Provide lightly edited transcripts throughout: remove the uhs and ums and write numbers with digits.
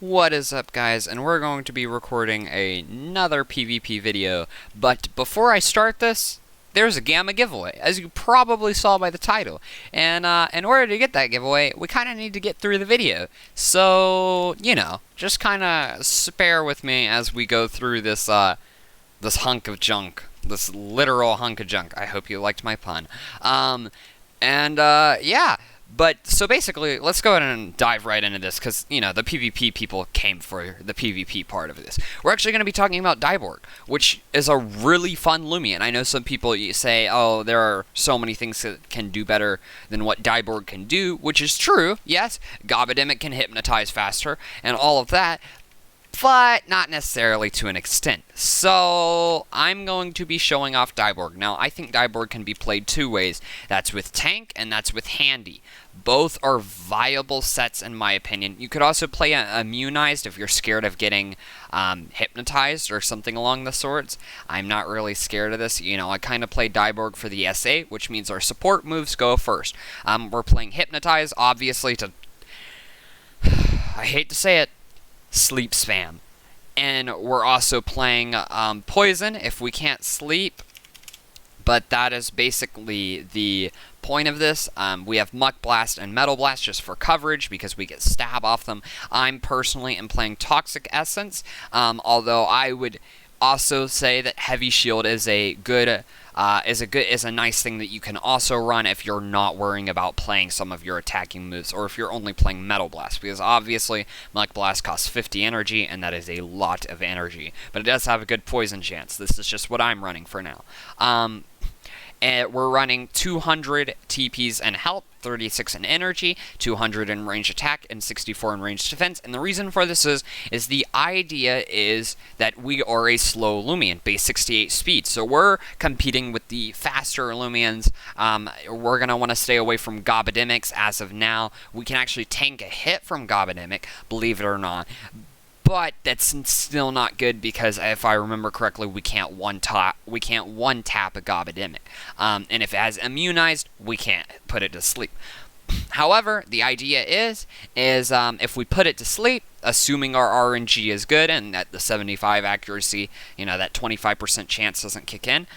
What is up, guys? And we're going to be recording another PvP video. But before I start this, there's a Gamma giveaway, as you probably saw by the title. And in order to get that giveaway, we kind of need to get through the video. So, you know, just kind of spare with me as we go through this this hunk of junk, this literal hunk of junk. I hope you liked my pun. Yeah. But, so basically, let's go ahead and dive right into this, because, you know, the PvP people came for the PvP part of this. We're actually going to be talking about Dyborg, which is a really fun Loomian. I know some people say, oh, there are so many things that can do better than what Dyborg can do, which is true, yes. Gobademic can hypnotize faster, and all of that, but not necessarily to an extent. So, I'm going to be showing off Dyborg. Now, I think Dyborg can be played two ways. That's with tank, and that's with handy. Both are viable sets, in my opinion. You could also play immunized if you're scared of getting hypnotized or something along the sorts. I'm not really scared of this. You know, I kind of play Dyborg for the SA, which means our support moves go first. We're playing hypnotize, obviously, to... I hate to say it, sleep spam. And we're also playing poison if we can't sleep, but that is basically the point of this. We have Muck Blast and Metal Blast just for coverage because we get stab off them. I'm personally am playing Toxic Essence, although I would also say that Heavy Shield is a nice thing that you can also run if you're not worrying about playing some of your attacking moves, or if you're only playing Metal Blast, because obviously Muck Blast costs 50 energy, and that is a lot of energy, but it does have a good poison chance. This is just what I'm running for now. And we're running 200 TPs and health, 36 in energy, 200 in range attack, and 64 in range defense. And the reason for this is the idea is that we are a slow Loomian, base 68 speed. So we're competing with the faster Loomians. We're going to want to stay away from Gobademics as of now. We can actually tank a hit from Gobademic, believe it or not. But that's still not good because, if I remember correctly, we can't one tap a Gobademic. And if it has immunized, we can't put it to sleep. However, the idea is if we put it to sleep, assuming our RNG is good and that the 75 accuracy, you know, that 25% chance doesn't kick in,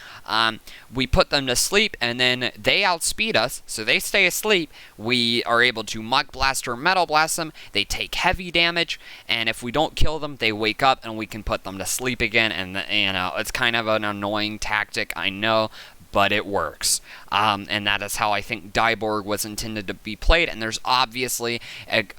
we put them to sleep, and then they outspeed us, so they stay asleep. We are able to Muck Blast or Metal Blast them. They take heavy damage, and if we don't kill them, they wake up, and we can put them to sleep again. And you know, it's kind of an annoying tactic, I know, but it works. And that is how I think Dyborg was intended to be played, and there's obviously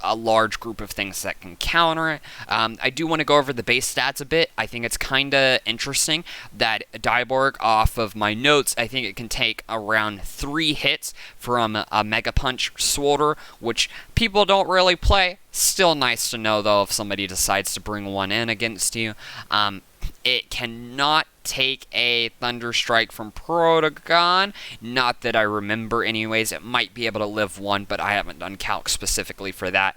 a large group of things that can counter it. I do want to go over the base stats a bit. I think it's kind of interesting that Dyborg, off of my notes, I think it can take around 3 hits from a Mega Punch Swolder, which people don't really play. Still nice to know, though, if somebody decides to bring one in against you. It cannot take a Thunder Strike from Protagon. Not that I remember anyways. It might be able to live one, but I haven't done calc specifically for that.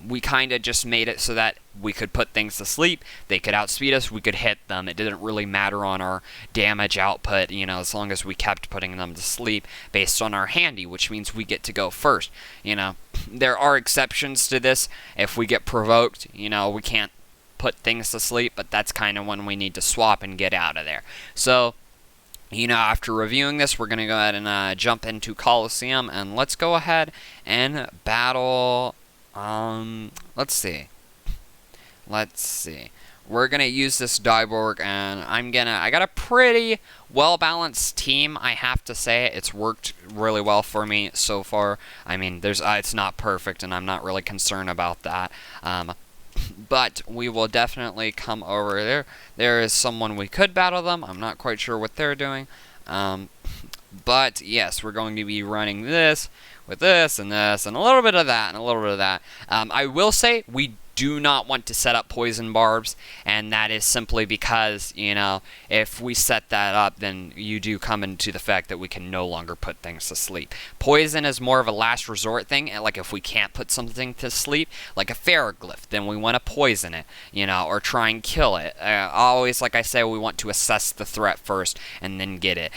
We kind of just made it so that we could put things to sleep. They could outspeed us. We could hit them. It didn't really matter on our damage output, you know, as long as we kept putting them to sleep based on our handy, which means we get to go first. You know, there are exceptions to this. If we get provoked, you know, we can't put things to sleep, but that's kind of when we need to swap and get out of there. So, you know, after reviewing this, we're going to go ahead and jump into Coliseum, and let's go ahead and battle, let's see. We're going to use this Dyborg, and I got a pretty well-balanced team, I have to say. It's worked really well for me so far. I mean, it's not perfect, and I'm not really concerned about that. But we will definitely come over there. There is someone we could battle them. I'm not quite sure what they're doing. But yes, we're going to be running this with this and this and a little bit of that and a little bit of that. I will say we do not want to set up poison barbs, and that is simply because, you know, if we set that up, then you do come into the fact that we can no longer put things to sleep. Poison is more of a last resort thing, and like if we can't put something to sleep, like a ferroglyph, then we want to poison it, you know, or try and kill it. Always, like I say, we want to assess the threat first and then get it.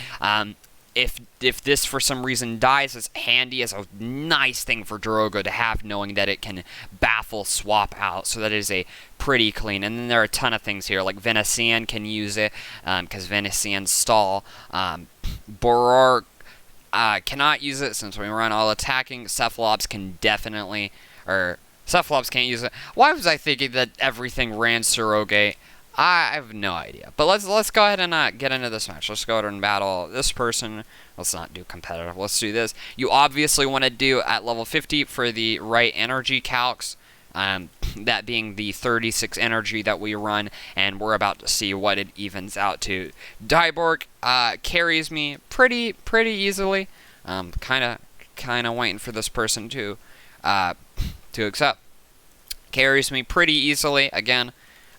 if this for some reason dies, it's handy as a nice thing for Dyborg to have, knowing that it can baffle swap out. So that is a pretty clean. And then there are a ton of things here, like Venesian can use it because Venesian stall. Borark cannot use it since we run all attacking. Cephalops can definitely, or Cephalops can't use it. Why was I thinking that everything ran Surrogate? I have no idea. But let's go ahead and get into this match. Let's go ahead and battle this person. Let's not do competitive. Let's do this. You obviously want to do at level 50 for the right energy calcs. That being the 36 energy that we run, and we're about to see what it evens out to. Dyborg carries me pretty easily. Kind of waiting for this person to accept. Carries me pretty easily again.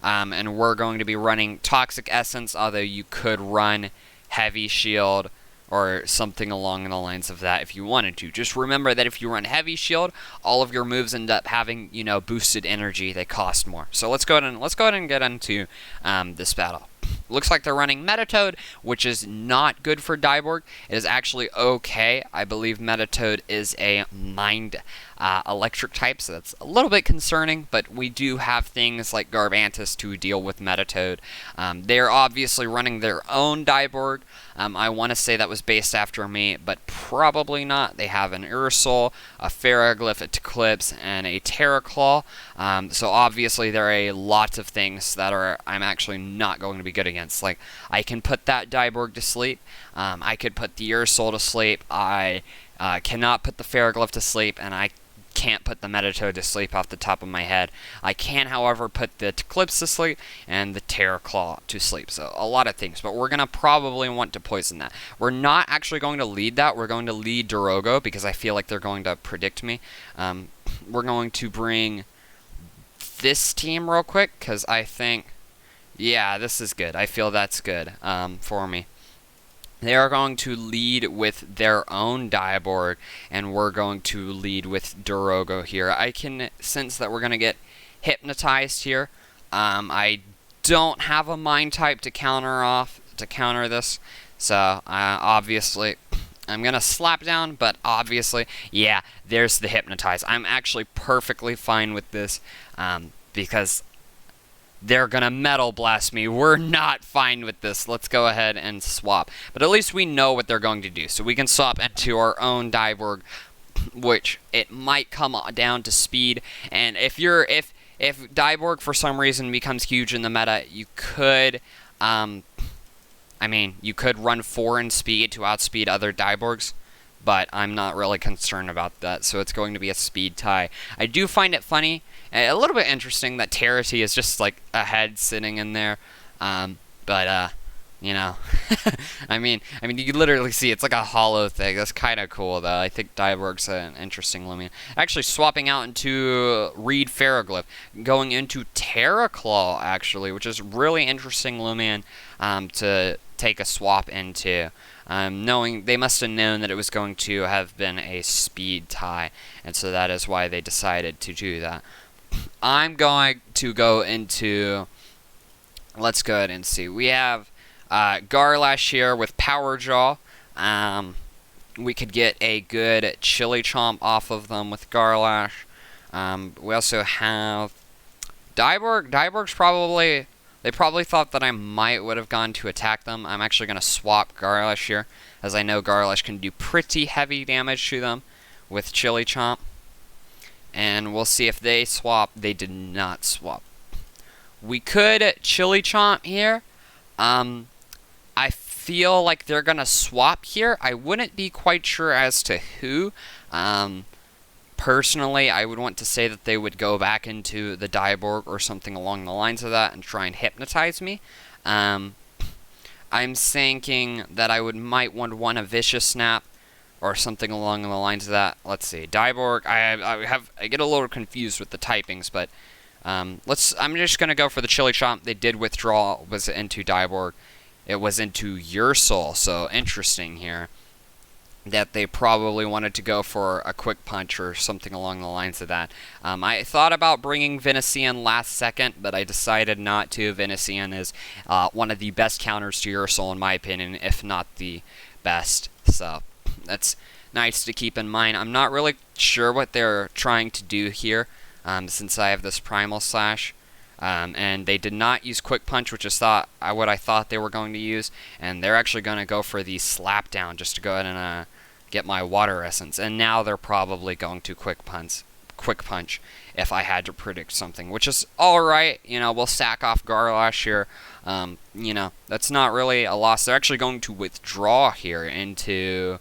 And we're going to be running Toxic Essence, although you could run Heavy Shield or something along the lines of that if you wanted to. Just remember that if you run Heavy Shield, all of your moves end up having, boosted energy. They cost more. So let's go ahead and get into this battle. Looks like they're running Metatoad, which is not good for Dyborg. It is actually okay. I believe Metatoad is a mind electric type, so that's a little bit concerning, but we do have things like Garbantus to deal with Metatoad. They're obviously running their own Dyborg. I want to say that was based after me, but probably not. They have an Ursul, a Ferroglyph, a Eclipse, and a Terraclaw. So obviously there are a lot of things that I'm actually not going to be good against. Like, I can put that Dyborg to sleep. I could put the Ursul to sleep. I cannot put the Ferroglyph to sleep, and I can't put the Metatoad to sleep off the top of my head. I can, however, put the Eclipse to sleep and the Terraclaw to sleep. So a lot of things, but we're going to probably want to poison that. We're not actually going to lead that. We're going to lead Dyborg because I feel like they're going to predict me. We're going to bring this team real quick because I think, yeah, this is good. I feel that's good for me. They are going to lead with their own Dyborg, and we're going to lead with Dyborg here. I can sense that we're going to get hypnotized here. I don't have a mind type to counter this, so obviously I'm going to slap down, but obviously, yeah, there's the hypnotize. I'm actually perfectly fine with this because they're going to Metal Blast me. We're not fine with this. Let's go ahead and swap. But at least we know what they're going to do. So we can swap into our own Dyborg, which it might come down to speed. And if Dyborg for some reason becomes huge in the meta, you could, you could run 4 in speed to outspeed other Dyborgs. But I'm not really concerned about that, so it's going to be a speed tie. I do find it funny, a little bit interesting that Terity is just like a head sitting in there, but I mean, you can literally see it's like a hollow thing. That's kind of cool, though. I think Dyborg's an interesting Loomian. Actually, swapping out into Reed Ferroglyph, going into Terraclaw, actually, which is really interesting Loomian to take a swap into. Knowing they must have known that it was going to have been a speed tie, and so that is why they decided to do that. I'm going to go into, let's go ahead and see. We have Garlash here with Power Jaw. We could get a good Chili Chomp off of them with Garlash. We also have Dyborg. Dyborg's probably, they probably thought that I would have gone to attack them. I'm actually going to swap Garlash here, as I know Garlash can do pretty heavy damage to them with Chili Chomp. And we'll see if they swap. They did not swap. We could Chili Chomp here. I feel like they're going to swap here. I wouldn't be quite sure as to who. Personally, I would want to say that they would go back into the Dyborg or something along the lines of that and try and hypnotize me. I'm thinking that I might want a Vicious Snap or something along the lines of that. Let's see. Dyborg, I get a little confused with the typings, but I'm just going to go for the Chili Chomp. They did withdraw, was into Dyborg. It was into Ursul, so interesting here that they probably wanted to go for a Quick Punch or something along the lines of that. I thought about bringing Venesian last second, but I decided not to. Venesian is one of the best counters to Ursul in my opinion, if not the best. So that's nice to keep in mind. I'm not really sure what they're trying to do here, since I have this Primal Slash. And they did not use Quick Punch, which is what I thought they were going to use. And they're actually going to go for the Slap Down just to go ahead and get my Water Essence. And now they're probably going to Quick Punch if I had to predict something, which is alright. You know, we'll sack off Garlash here. You know, that's not really a loss. They're actually going to withdraw here into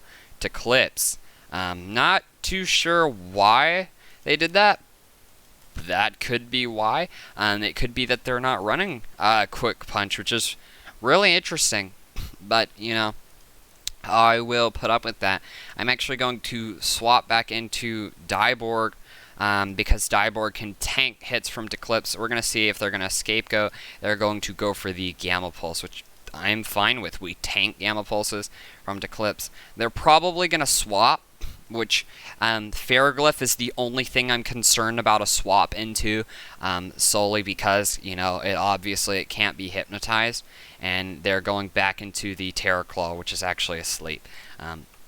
Clips. Not too sure why they did that. That could be why. It could be that they're not running Quick Punch, which is really interesting. But, you know, I will put up with that. I'm actually going to swap back into Dyborg, because Dyborg can tank hits from Declips. We're going to see if they're going to scapegoat. They're going to go for the Gamma Pulse, which I'm fine with. We tank Gamma Pulses from Declips. They're probably going to swap, which Ferroglyph is the only thing I'm concerned about a swap into, solely because, you know, it can't be hypnotized, and they're going back into the Terror Claw, which is actually asleep.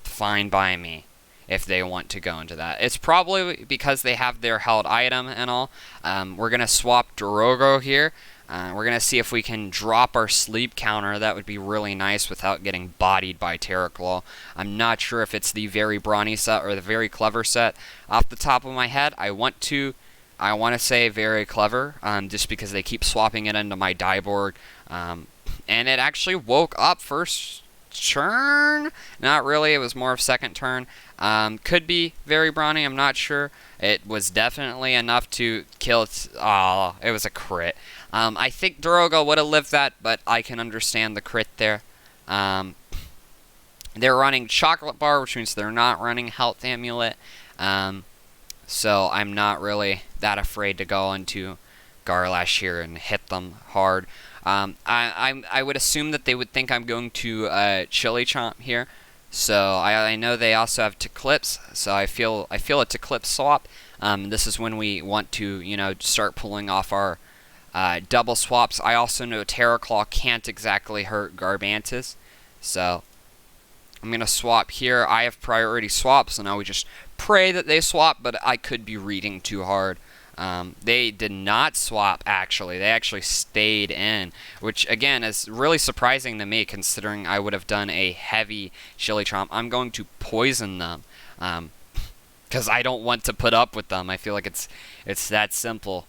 Fine by me if they want to go into that. It's probably because they have their held item and all. We're going to swap Dorogo here. We're going to see if we can drop our sleep counter. That would be really nice without getting bodied by Terror Claw. I'm not sure if it's the Very Brawny set or the Very Clever set. Off the top of my head, I want to say Very Clever, just because they keep swapping it into my Dyborg. And it actually woke up first turn. Not really, it was more of second turn. Could be Very Brawny, I'm not sure. It was definitely enough to kill it. It was a crit. I think Dorogo would have lived that, but I can understand the crit there. They're running Chocolate Bar, which means they're not running Health Amulet. So I'm not really that afraid to go into Garlash here and hit them hard. I would assume that they would think I'm going to Chili Chomp here. So I know they also have Declips, so I feel a Declips swap. This is when we want to, you know, start pulling off our double swaps. I also know Terror Claw can't exactly hurt Garbantis, so I'm going to swap here. I have priority swaps, so now we just pray that they swap, but I could be reading too hard. They did not swap, actually. They actually stayed in, which, again, is really surprising to me, considering I would have done a heavy Chili Chomp. I'm going to poison them, because I don't want to put up with them. I feel like it's that simple.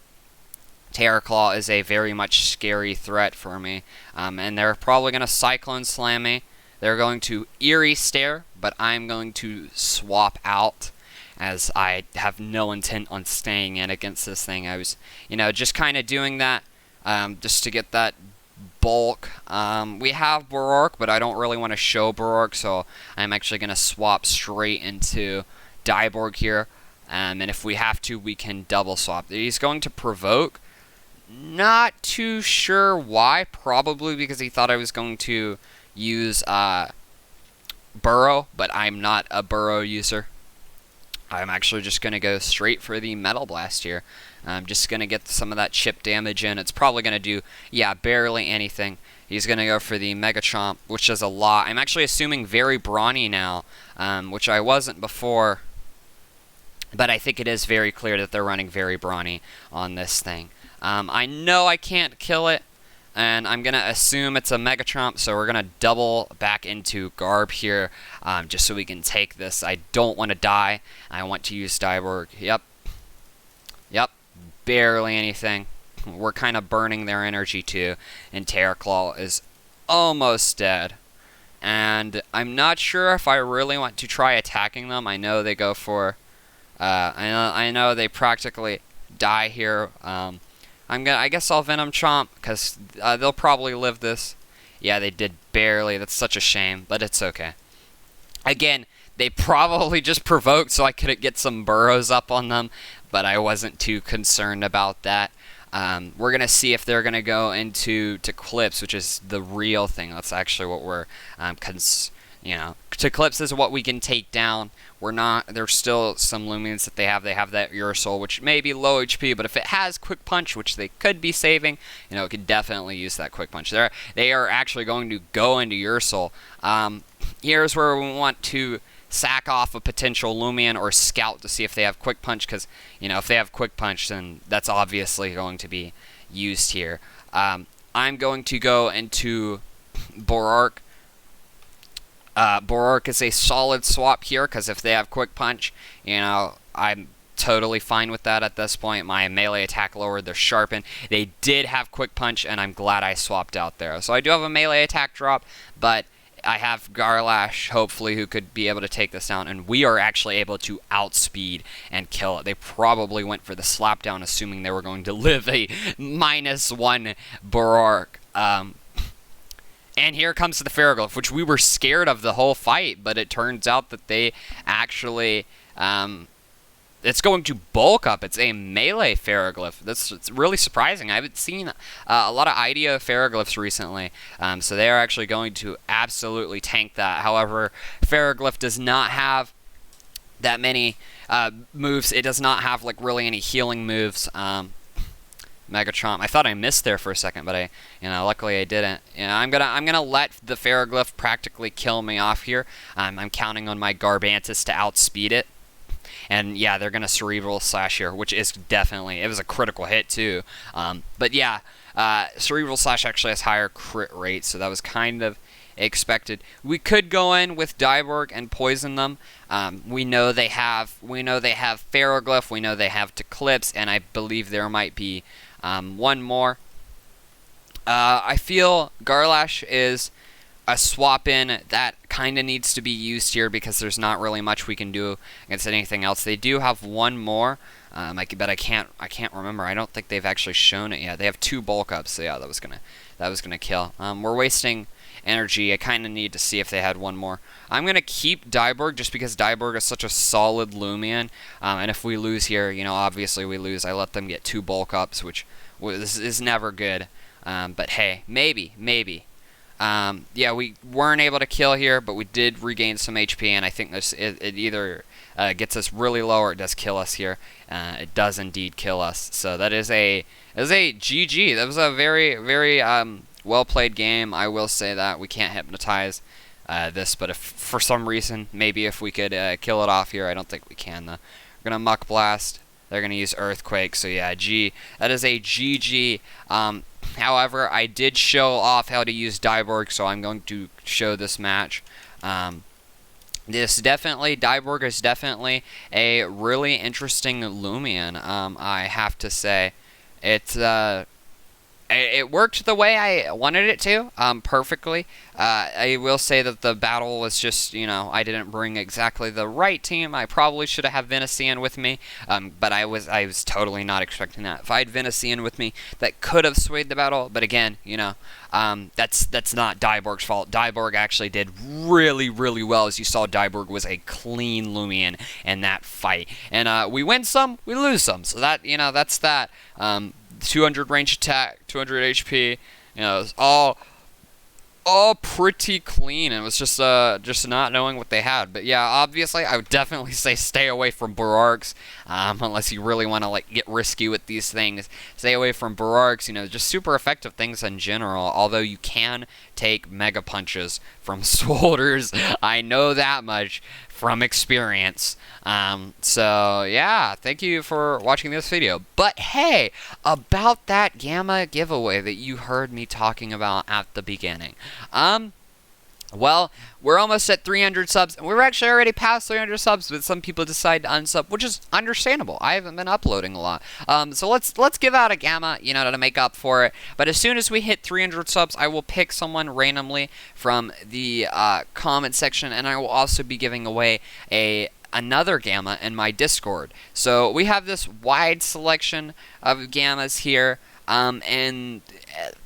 Terror Claw is a very much scary threat for me, and they're probably going to Cyclone Slam me. They're going to Eerie Stare, but I'm going to swap out, as I have no intent on staying in against this thing. I was, you know, just kind of doing that just to get that bulk. We have Borork, but I don't really want to show Borork, so I'm actually going to swap straight into Dyborg here. And if we have to, we can double swap. He's going to Provoke. Not too sure why. Probably because he thought I was going to use Burrow, but I'm not a Burrow user. I'm actually just going to go straight for the Metal Blast here. I'm just going to get some of that chip damage in. It's probably going to do, yeah, barely anything. He's going to go for the Mega Chomp, which does a lot. I'm actually assuming Very Brawny now, which I wasn't before. But I think it is very clear that they're running Very Brawny on this thing. I know I can't kill it, and I'm going to assume it's a Mega Chomp, so we're going to double back into Garb here, just so we can take this. I don't want to die. I want to use Dyborg. Yep, barely anything. We're kind of burning their energy too, and Terror Claw is almost dead. And I'm not sure if I really want to try attacking them. I know they go for, I know they practically die here. I guess I'll Venom Chomp, because they'll probably live this. Yeah, they did barely. That's such a shame, but it's okay. Again, they probably just provoked so I could get some burrows up on them, but I wasn't too concerned about that. We're going to see if they're going to go into Clips, which is the real thing. That's actually what we're You know, Eclipse is what we can take down. We're not. There's still some Loomians that they have. They have that Ursul, which may be low HP, but if it has Quick Punch, which they could be saving, you know, it could definitely use that Quick Punch. They are actually going to go into Ursul. Here's where we want to sack off a potential Loomian or scout to see if they have Quick Punch, because, you know, if they have Quick Punch, then that's obviously going to be used here. I'm going to go into Borark. Borark is a solid swap here, because if they have Quick Punch, you know, I'm totally fine with that at this point. My melee attack lowered, they're sharpened. They did have Quick Punch, and I'm glad I swapped out there. So I do have a melee attack drop, but I have Garlash, hopefully, who could be able to take this down, and we are actually able to outspeed and kill it. They probably went for the slapdown, assuming they were going to live a -1 Borark. And here comes the Ferroglyph, which we were scared of the whole fight, but it turns out that they actually, it's going to bulk up. It's a melee Ferroglyph. It's really surprising. I haven't seen a lot of Idea Ferroglyphs recently, so they are actually going to absolutely tank that. However, Ferroglyph does not have that many moves. It does not have, like, really any healing moves. Megachomp. I thought I missed there for a second, but luckily I didn't. You know, I'm gonna let the Ferroglyph practically kill me off here. I'm counting on my Garbantus to outspeed it, and yeah, they're gonna Cerebral Slash here, which is definitely, it was a critical hit too. But yeah, Cerebral Slash actually has higher crit rate, so that was kind of expected. We could go in with Dyborg and poison them. We know they have Ferroglyph. We know they have Eclipse, and I believe there might be one more. I feel Garlash is a swap in that kind of needs to be used here, because there's not really much we can do against anything else. They do have one more, but I can't remember. I don't think they've actually shown it yet. They have 2 bulk ups, so yeah, that was gonna kill. We're wasting energy. I kind of need to see if they had one more. I'm going to keep Dyborg just because Dyborg is such a solid Loomian, and if we lose here, you know, obviously we lose. I let them get 2 bulk ups, which is never good, but hey, maybe. Yeah, we weren't able to kill here, but we did regain some HP, and I think it either gets us really low or it does kill us here. It does indeed kill us, so that is a GG. That was a very, very well-played game. I will say that. We can't hypnotize this, but if for some reason, maybe if we could kill it off here, I don't think we can, though. We're going to Muck Blast. They're going to use Earthquake, so yeah, that is a GG. However, I did show off how to use Dyborg, so I'm going to show this match. Dyborg is definitely a really interesting Loomian, I have to say. It worked the way I wanted it to, perfectly. I will say that the battle was just, you know, I didn't bring exactly the right team. I probably should have had Venusian with me, but I was totally not expecting that. If I had Venusian with me, that could have swayed the battle, but again, you know, that's not Dyborg's fault. Dyborg actually did really, really well. As you saw, Dyborg was a clean Loomian in that fight, and we win some, we lose some, so that, you know, that's that. 200 range attack, 200 HP, you know, it was all pretty clean. It was just not knowing what they had. But yeah, obviously, I would definitely say stay away from Borarks, unless you really want to, like, get risky with these things. Stay away from Borarks, you know, just super effective things in general, although you can take Mega Punches from Swolders. I know that much from experience. So yeah, thank you for watching this video. But hey, about that Gamma giveaway that you heard me talking about at the beginning. Well, we're almost at 300 subs, and we're actually already past 300 subs, but some people decide to unsub, which is understandable. I haven't been uploading a lot. So let's give out a Gamma, you know, to make up for it. But as soon as we hit 300 subs, I will pick someone randomly from the comment section, and I will also be giving away another Gamma in my Discord. So we have this wide selection of Gammas here. And,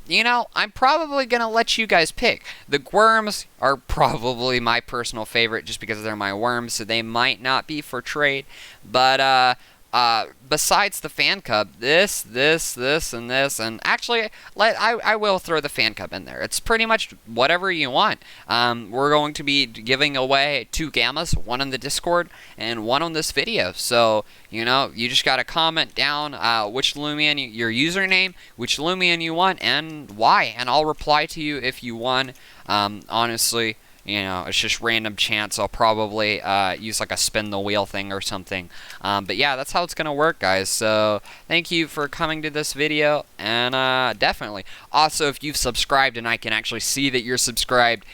you know, I'm probably going to let you guys pick. The Worms are probably my personal favorite just because they're my worms, so they might not be for trade. But besides the fan cub, this, and this, and actually, I will throw the fan cub in there. It's pretty much whatever you want. We're going to be giving away 2 gammas, one in the Discord and one on this video. So, you know, you just got to comment down which Loomian, your username, which Loomian you want, and why, and I'll reply to you if you won. Honestly, you know, it's just random chance. I'll probably use like a spin the wheel thing or something. But yeah, that's how it's going to work, guys. So thank you for coming to this video. And definitely. Also, if you've subscribed and I can actually see that you're subscribed,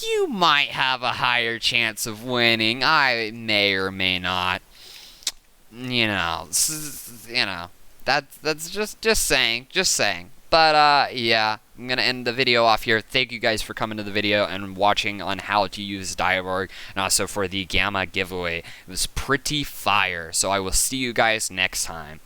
you might have a higher chance of winning. I may or may not. You know, that's just saying. But, yeah, I'm going to end the video off here. Thank you guys for coming to the video and watching on how to use Dyborg, and also for the Gamma giveaway. It was pretty fire, so I will see you guys next time.